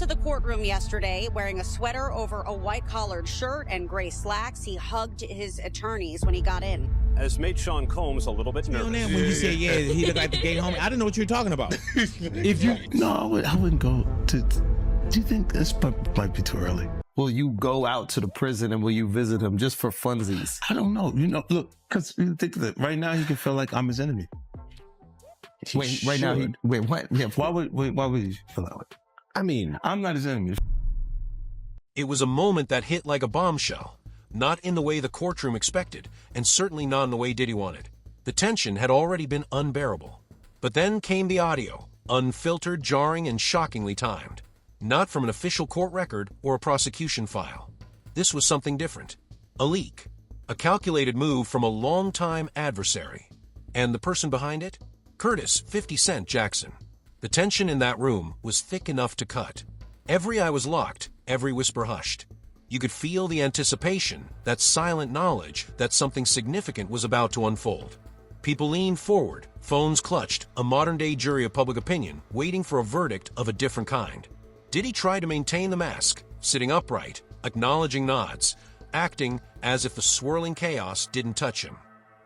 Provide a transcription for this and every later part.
into the courtroom yesterday wearing a sweater over a white-collared shirt and gray slacks. He hugged his attorneys when he got in. Has made Sean Combs a little bit nervous. When you say, he looked like the gay homie, I didn't know what you were talking about. No, I wouldn't go to... Do you think this might be too early? Will you go out to the prison and will you visit him just for funsies? I don't know. Look, because you think that right now he can feel like I'm his enemy. Wait, right now, what? Yeah, why would you feel that way? I mean, I'm not his enemy. It was a moment that hit like a bombshell. Not in the way the courtroom expected, and certainly not in the way Diddy wanted. The tension had already been unbearable. But then came the audio, unfiltered, jarring, and shockingly timed. Not from an official court record or a prosecution file. This was something different. A leak. A calculated move from a longtime adversary. And the person behind it? Curtis 50 Cent Jackson. The tension in that room was thick enough to cut. Every eye was locked, every whisper hushed. You could feel the anticipation, that silent knowledge that something significant was about to unfold. People leaned forward, phones clutched, a modern-day jury of public opinion, waiting for a verdict of a different kind. Diddy tried to maintain the mask, sitting upright, acknowledging nods, acting as if the swirling chaos didn't touch him.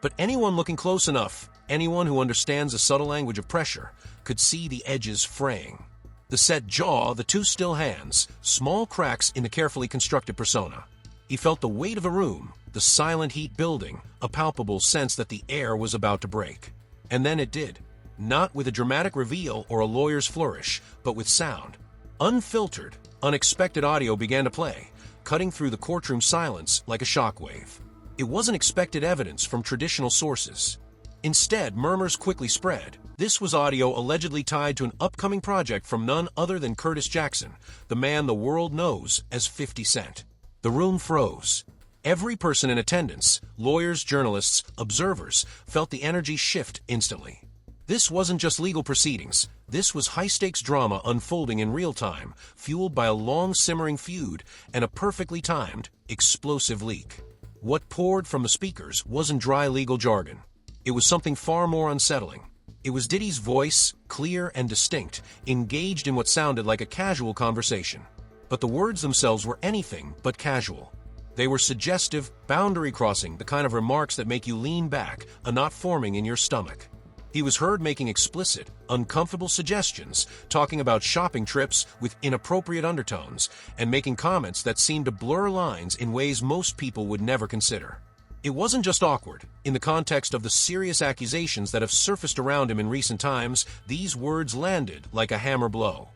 But anyone looking close enough, anyone who understands the subtle language of pressure, could see the edges fraying. The set jaw, the two still hands, small cracks in the carefully constructed persona. He felt the weight of the room, the silent heat building, a palpable sense that the air was about to break. And then it did. Not with a dramatic reveal or a lawyer's flourish, but with sound. Unfiltered, unexpected audio began to play, cutting through the courtroom silence like a shockwave. It wasn't expected evidence from traditional sources. Instead, murmurs quickly spread. This was audio allegedly tied to an upcoming project from none other than Curtis Jackson, the man the world knows as 50 Cent. The room froze. Every person in attendance, lawyers, journalists, observers, felt the energy shift instantly. This wasn't just legal proceedings. This was high-stakes drama unfolding in real time, fueled by a long-simmering feud and a perfectly timed, explosive leak. What poured from the speakers wasn't dry legal jargon. It was something far more unsettling. It was Diddy's voice, clear and distinct, engaged in what sounded like a casual conversation. But the words themselves were anything but casual. They were suggestive, boundary-crossing, the kind of remarks that make you lean back, a knot forming in your stomach. He was heard making explicit, uncomfortable suggestions, talking about shopping trips with inappropriate undertones, and making comments that seemed to blur lines in ways most people would never consider. It wasn't just awkward. In the context of the serious accusations that have surfaced around him in recent times, these words landed like a hammer blow.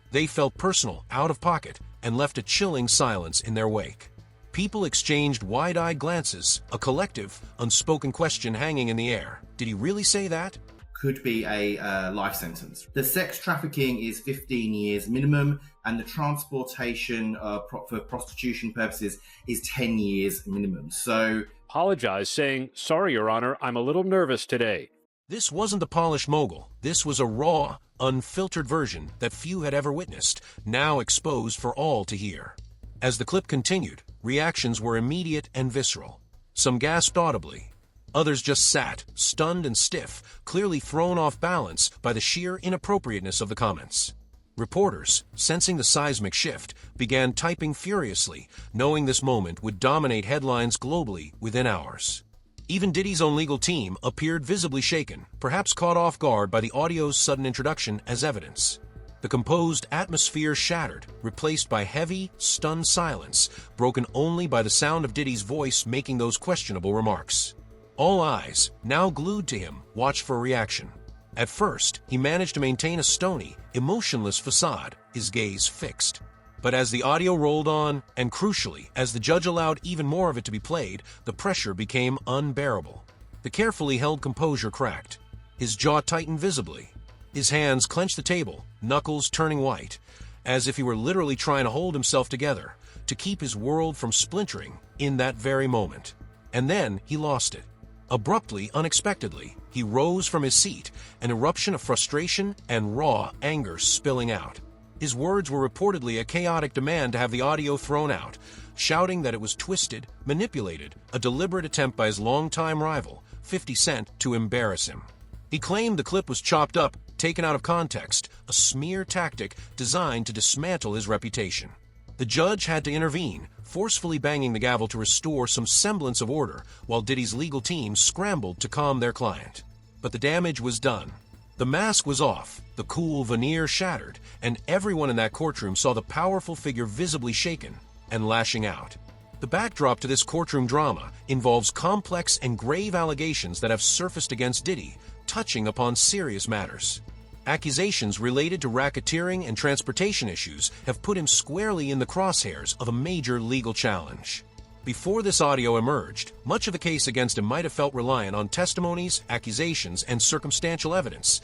They felt personal, out of pocket, and left a chilling silence in their wake. People exchanged wide-eyed glances, a collective, unspoken question hanging in the air. Did he really say that? Could be a life sentence. The sex trafficking is 15 years minimum, and the transportation for prostitution purposes is 10 years minimum. So, Apologize, saying, "Sorry, Your Honor, I'm a little nervous today." This wasn't the polished mogul. This was a raw, unfiltered version that few had ever witnessed, now exposed for all to hear. As the clip continued, reactions were immediate and visceral. Some gasped audibly. Others just sat, stunned and stiff, clearly thrown off balance by the sheer inappropriateness of the comments. Reporters, sensing the seismic shift, began typing furiously, knowing this moment would dominate headlines globally within hours. Even Diddy's own legal team appeared visibly shaken, perhaps caught off guard by the audio's sudden introduction as evidence. The composed atmosphere shattered, replaced by heavy, stunned silence, broken only by the sound of Diddy's voice making those questionable remarks. All eyes, now glued to him, watched for a reaction. At first, he managed to maintain a stony, emotionless facade, his gaze fixed. But as the audio rolled on, and crucially, as the judge allowed even more of it to be played, the pressure became unbearable. The carefully held composure cracked. His jaw tightened visibly. His hands clenched the table, knuckles turning white, as if he were literally trying to hold himself together, to keep his world from splintering in that very moment. And then he lost it. Abruptly, unexpectedly, he rose from his seat, an eruption of frustration and raw anger spilling out. His words were reportedly a chaotic demand to have the audio thrown out, shouting that it was twisted, manipulated, a deliberate attempt by his longtime rival, 50 Cent, to embarrass him. He claimed the clip was chopped up, taken out of context, a smear tactic designed to dismantle his reputation. The judge had to intervene, forcefully banging the gavel to restore some semblance of order, while Diddy's legal team scrambled to calm their client. But the damage was done. The mask was off, the cool veneer shattered, and everyone in that courtroom saw the powerful figure visibly shaken and lashing out. The backdrop to this courtroom drama involves complex and grave allegations that have surfaced against Diddy, touching upon serious matters. Accusations related to racketeering and transportation issues have put him squarely in the crosshairs of a major legal challenge. Before this audio emerged, much of the case against him might have felt reliant on testimonies, accusations, and circumstantial evidence.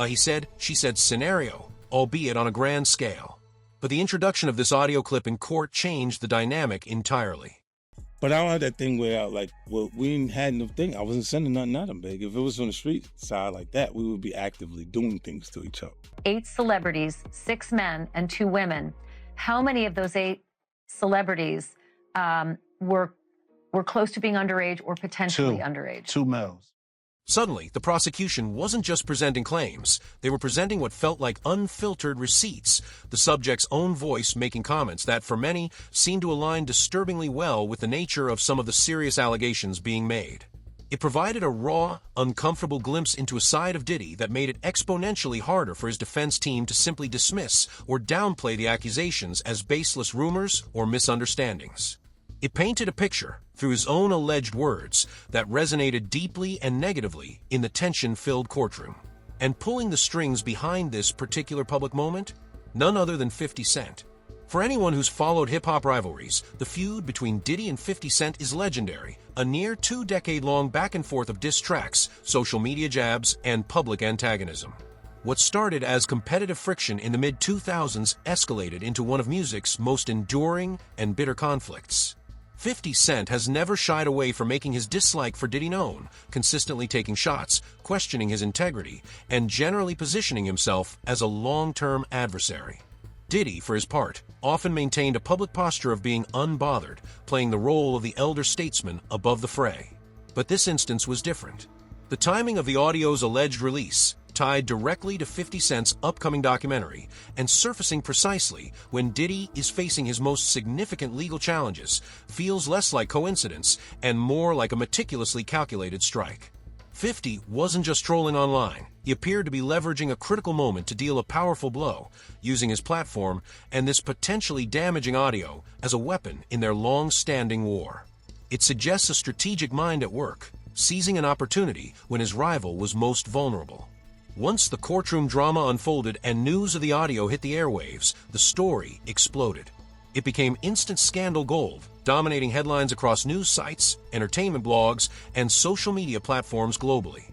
He said, she said scenario, albeit on a grand scale. But the introduction of this audio clip in court changed the dynamic entirely. But I don't have that thing where, we ain't had no thing. I wasn't sending nothing at them, big. If it was on the street side like that, we would be actively doing things to each other. 8 celebrities, 6 men, and 2 women. How many of those 8 celebrities were close to being underage or potentially underage? 2 males. Suddenly, the prosecution wasn't just presenting claims. They were presenting what felt like unfiltered receipts, the subject's own voice making comments that, for many, seemed to align disturbingly well with the nature of some of the serious allegations being made. It provided a raw, uncomfortable glimpse into a side of Diddy that made it exponentially harder for his defense team to simply dismiss or downplay the accusations as baseless rumors or misunderstandings. It painted a picture, through his own alleged words, that resonated deeply and negatively in the tension-filled courtroom. And pulling the strings behind this particular public moment? None other than 50 Cent. For anyone who's followed hip-hop rivalries, the feud between Diddy and 50 Cent is legendary, a near 2-decade-long back-and-forth of diss tracks, social media jabs, and public antagonism. What started as competitive friction in the mid-2000s escalated into one of music's most enduring and bitter conflicts. 50 Cent has never shied away from making his dislike for Diddy known, consistently taking shots, questioning his integrity, and generally positioning himself as a long-term adversary. Diddy, for his part, often maintained a public posture of being unbothered, playing the role of the elder statesman above the fray. But this instance was different. The timing of the audio's alleged release, tied directly to 50 Cent's upcoming documentary, and surfacing precisely when Diddy is facing his most significant legal challenges, feels less like coincidence and more like a meticulously calculated strike. 50 wasn't just trolling online. He appeared to be leveraging a critical moment to deal a powerful blow, using his platform and this potentially damaging audio as a weapon in their long-standing war. It suggests a strategic mind at work, seizing an opportunity when his rival was most vulnerable. Once the courtroom drama unfolded and news of the audio hit the airwaves, the story exploded. It became instant scandal gold, dominating headlines across news sites, entertainment blogs, and social media platforms globally.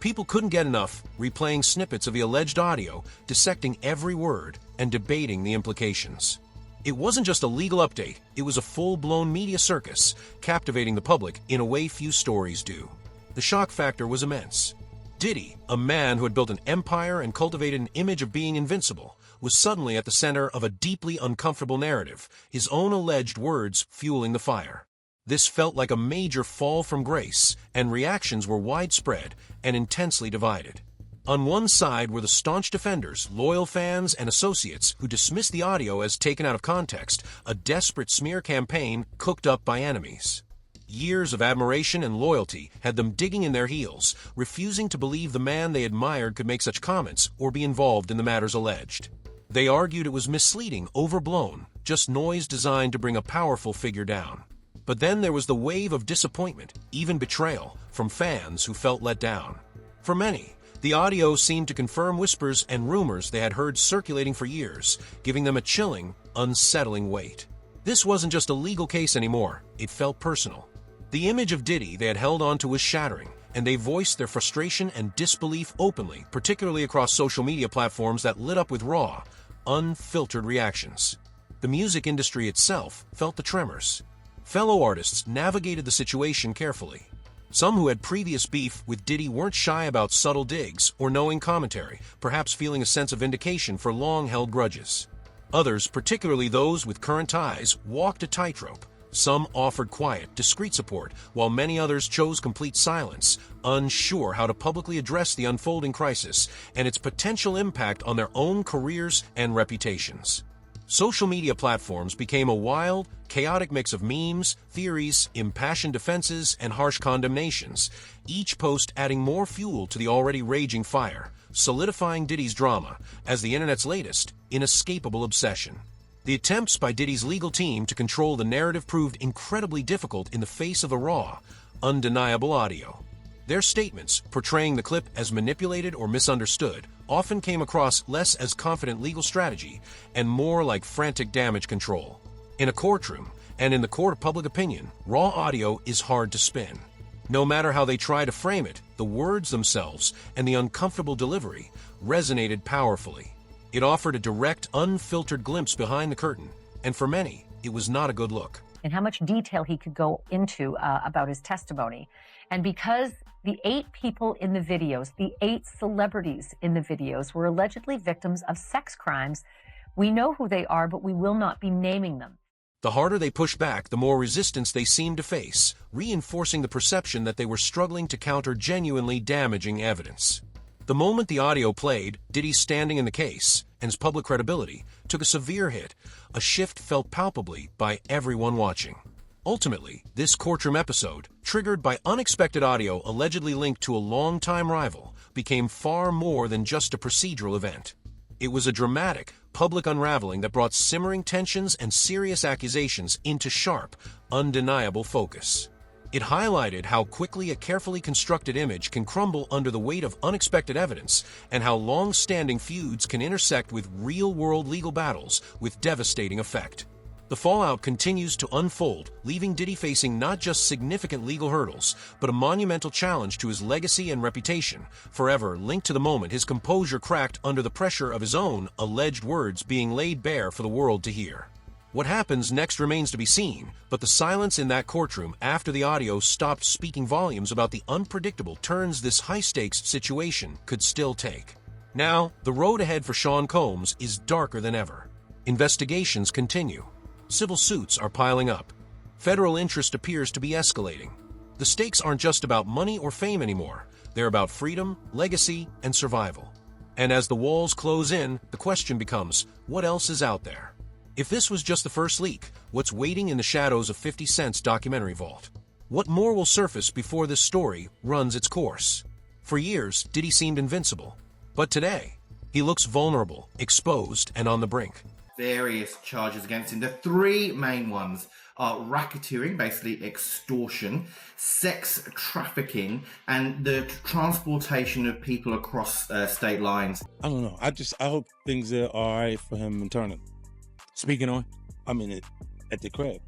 People couldn't get enough, replaying snippets of the alleged audio, dissecting every word, and debating the implications. It wasn't just a legal update, it was a full-blown media circus, captivating the public in a way few stories do. The shock factor was immense. Diddy, a man who had built an empire and cultivated an image of being invincible, was suddenly at the center of a deeply uncomfortable narrative, his own alleged words fueling the fire. This felt like a major fall from grace, and reactions were widespread and intensely divided. On one side were the staunch defenders, loyal fans, and associates who dismissed the audio as taken out of context, a desperate smear campaign cooked up by enemies. Years of admiration and loyalty had them digging in their heels, refusing to believe the man they admired could make such comments or be involved in the matters alleged. They argued it was misleading, overblown, just noise designed to bring a powerful figure down. But then there was the wave of disappointment, even betrayal, from fans who felt let down. For many, the audio seemed to confirm whispers and rumors they had heard circulating for years, giving them a chilling, unsettling weight. This wasn't just a legal case anymore, it felt personal. The image of Diddy they had held on to was shattering, and they voiced their frustration and disbelief openly, particularly across social media platforms that lit up with raw, unfiltered reactions. The music industry itself felt the tremors. Fellow artists navigated the situation carefully. Some who had previous beef with Diddy weren't shy about subtle digs or knowing commentary, perhaps feeling a sense of vindication for long-held grudges. Others, particularly those with current ties, walked a tightrope, Some offered quiet, discreet support, while many others chose complete silence, unsure how to publicly address the unfolding crisis and its potential impact on their own careers and reputations. Social media platforms became a wild, chaotic mix of memes, theories, impassioned defenses, and harsh condemnations, each post adding more fuel to the already raging fire, solidifying Diddy's drama as the internet's latest, inescapable obsession. The attempts by Diddy's legal team to control the narrative proved incredibly difficult in the face of the raw, undeniable audio. Their statements, portraying the clip as manipulated or misunderstood, often came across less as confident legal strategy and more like frantic damage control. In a courtroom, and in the court of public opinion, raw audio is hard to spin. No matter how they try to frame it, the words themselves and the uncomfortable delivery resonated powerfully. It offered a direct, unfiltered glimpse behind the curtain, and for many, it was not a good look. And how much detail he could go into about his testimony. And because the 8 people in the videos, the 8 celebrities in the videos were allegedly victims of sex crimes, we know who they are, but we will not be naming them. The harder they pushed back, the more resistance they seemed to face, reinforcing the perception that they were struggling to counter genuinely damaging evidence. The moment the audio played, Diddy's standing in the case, and his public credibility, took a severe hit, a shift felt palpably by everyone watching. Ultimately, this courtroom episode, triggered by unexpected audio allegedly linked to a longtime rival, became far more than just a procedural event. It was a dramatic, public unraveling that brought simmering tensions and serious accusations into sharp, undeniable focus. It highlighted how quickly a carefully constructed image can crumble under the weight of unexpected evidence, and how long-standing feuds can intersect with real-world legal battles with devastating effect. The fallout continues to unfold, leaving Diddy facing not just significant legal hurdles, but a monumental challenge to his legacy and reputation, forever linked to the moment his composure cracked under the pressure of his own alleged words being laid bare for the world to hear. What happens next remains to be seen, but the silence in that courtroom after the audio stopped speaking volumes about the unpredictable turns this high-stakes situation could still take. Now, the road ahead for Sean Combs is darker than ever. Investigations continue. Civil suits are piling up. Federal interest appears to be escalating. The stakes aren't just about money or fame anymore. They're about freedom, legacy, and survival. And as the walls close in, the question becomes, what else is out there? If this was just the first leak, what's waiting in the shadows of 50 Cent's documentary vault? What more will surface before this story runs its course? For years, Diddy seemed invincible. But today, he looks vulnerable, exposed, and on the brink. Various charges against him. The 3 main ones are racketeering, basically extortion, sex trafficking, and the transportation of people across state lines. I don't know. I hope things are all right for him internally. Speaking on? I mean, at the crib.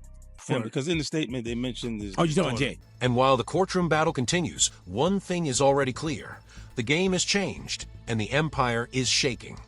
Yeah, because in the statement they mentioned this. Oh, you're talking Jay. And while the courtroom battle continues, one thing is already clear. The game has changed, and the empire is shaking.